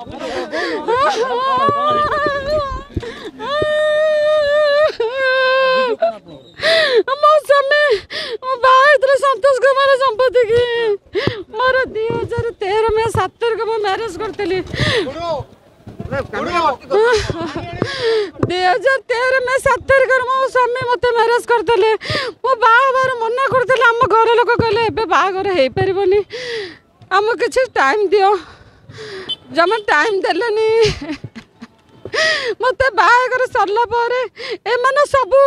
मो स्वामी बाहर संतोष कुमार संपत्ति की मोर 2013 में 7 तारीख को मैरिज करती 2013 में 7 तारीख मो स्वामी मत मैरिज करते मो बाहर मना करते आम घर लोक कहले बाहर हो पारनी आम किसी टाइम दियो जमा टाइम देलेनी मत बाहर सरला एମାନେ सबू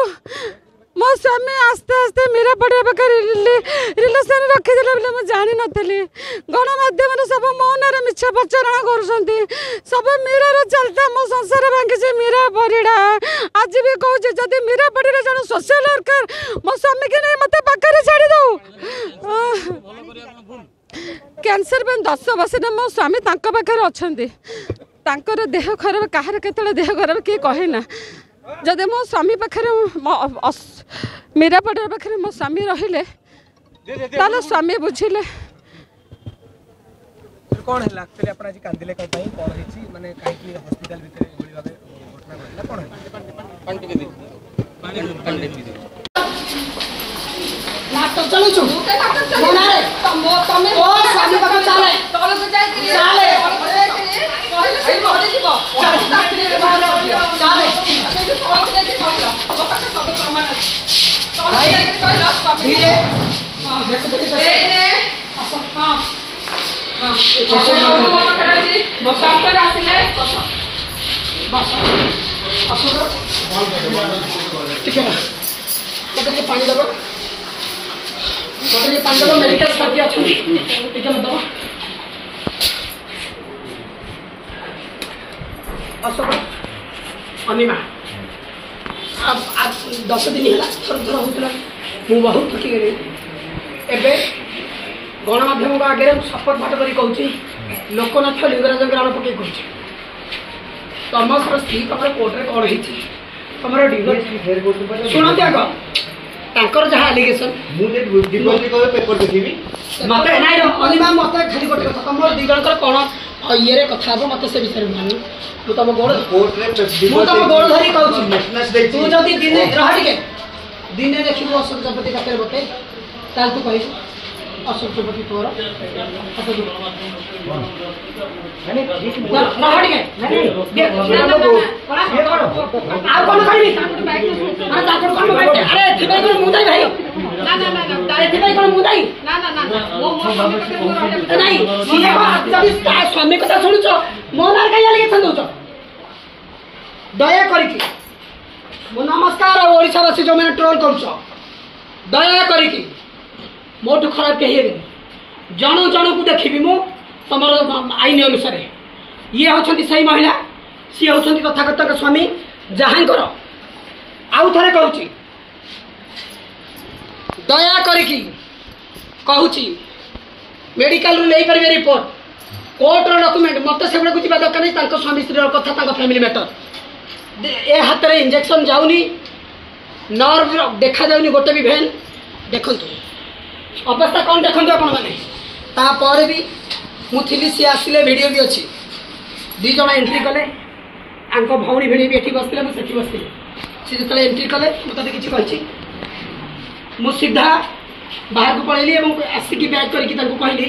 मो स्वामी आस्ते आस्ते मीरा पड़िया पाखे रिलेसन रखीदे बोले मुझे जानी नी गणमाध्यम सब मो ना मिछ प्रचारण कर सब मीरार चलता मो संसार भांगी मीरा परिड़ा आज भी कहूँ जदि मीरा पड़ी जन सोशल वर्कर मो स्वामी की नहीं मत पाखे छाड़ी दो कैंसर पे 10 वर्ष मो स्वामी पाखे अच्छा देह खराब कहार केतले देह खराब किए कहे ना जदि मो स्वामी पाखे मीरा पड़िया पाखे मो स्वामी रहिले ताले स्वामी बुझिले कौन है एक्चुअली आपण आज कांदिले का पई कोन हिची माने काई की हॉस्पिटल भीतर गोली भागे घटना घटला कोन है पानी के दी पानी के दी नाटक चलू छु मोना रे तमे ओ स्वामी पाखे चले तोले से जाई चले कहले बोले जीव चले धीरे हां देखो ए हां ठीक है पानी दबो मेडिकल साथी अच्छा ठीक है दबो अनिमा अब 10 दिन है थर थर होता मु बहुत थकी गई एबे गणमाध्यम आगे शपथ पाठ कर लोकनाथ लिंगराज ग्राम पकई कह तुम स्त्री तुम कोर्टे कौन हो तुम शुणते आग तर जहाँ एलिगेशन मत नाई अनिमा मत खाली गोटे कथा तुम दी जन कौन ये कथा हम मत से विषय मानी तुम गोड़ धरी कहूँ तू जब दिन रह टे दिने देखू अशोक जगपति पाखे बते ताल तू कह अशोक जगपति तोर स्वामी कथा शुणुच मो ना कहीं एलिगेशन दौच दया करके नमस्कार ओडावासी जो मैंने ट्रोल कर दया करके मोटू खराब कही जन जन को देखी मु तुम आईन अनुसार ये होती सही महिला सी होती तथागत स्वामी जहाँकर आउ थे कहूँ दया करके कहूँ मेडिकल नहीं पारे रिपोर्ट कोर्टर डॉक्यूमेंट मत से जा दरकार नहीं स्वामी स्त्री कथा फैमिली मैटर ए हाथ में इंजेक्शन जाऊनी नर्व देखा जाऊनी गोटे भी भेन देखु अवस्था कौन देखो आपण मैंने भी मुझी सी आसिले वीडियो भी अच्छी 2 जन एंट्री कले भौणी भिड़ी भी ये बसते मुझे बसती सी जो एंट्री कले मुझे किसी कही मु सीधा बाहर को पलैली आसिक बैग करके कहली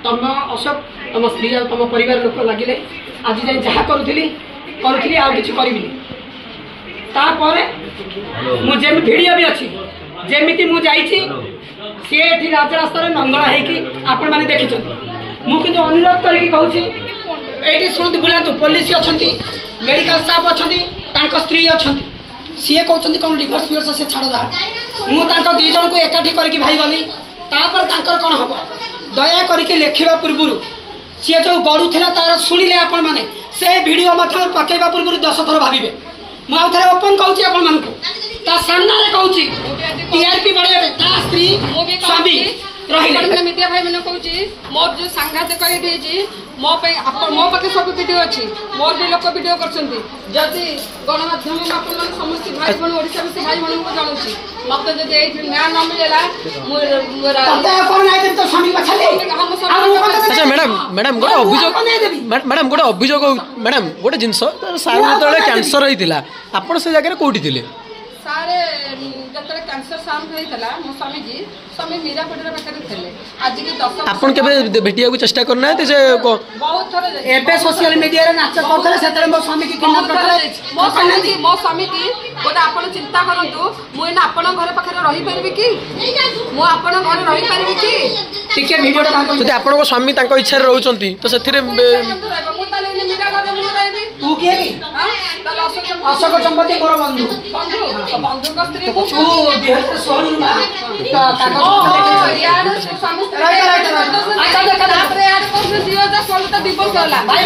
तुम अशोक तुम स्त्री तुम परिवार लोक लगे आज जाए जहाँ करी मुझे वीडियो भी अच्छी जमी मुझे सी राजरास्ता नंगला आपण मैंने देखी मुझे अनुरोध करके कहूँ ये शुणु बुलातु पुलिस अच्छा मेडिकल स्टाफ अच्छा स्त्री अच्छा सी कहते कौन डिवोर्स फिवोर्स से छाड़ा मुझे 2 जन को एकाठी करके भाई गली कौन हम दया करके लिखा पूर्व सी जो गड़ूला तार शुणिले आपण मैंने से वीडियो पकेवा पूर्व 10 थर भावे मुझे ओपन कहूँ आपण मानक सामने कहूँ टीआरपी बढ़ाई स्त्री स्वामी मीडिया भाई मैंने कहूँ मोर जो सांघातिक मो मो पाखे सब वीडियो अच्छी मोर भी लोक वीडियो करछंती जदि गणमाध्यम समस्त भाई बहन ओडिशावासी भाई बहन को जानूची मत जदि न्याय न मिलेला अच्छा मैडम गोटे अभियोग मैडम गोटे अभियोग मैडम गोटे जिनस सार जो कैंसर होता आपड़ से जगह कौटी थे सारे जतले कैंसर साउंड होइतला मो स्वामी जी स्वामी मीरापटरा पाखरे थिले आज की 10 आपन केबे भेटिया को चेष्टा करना है जे बहुत थोड़े एबे सोशल मीडिया रे नाच करथले सेतरे मो स्वामी की किना करथले मो स्वामी की गोटे आपण चिंता करंतु मु एना आपण घर पाखरे रही परबी की मु आपण घर रही परबी की टिके वीडियो जदि आपन को स्वामी तांको इच्छा रे रहउचंती तो सेथिरे मु ताले मीरा घर मु रहबी तू के हां ताले अशोक चंपती मोर बंधु बंधु का स्त्री को तू 2016 में यार स्वामी तापर यार को 2016 दिवस होला भाई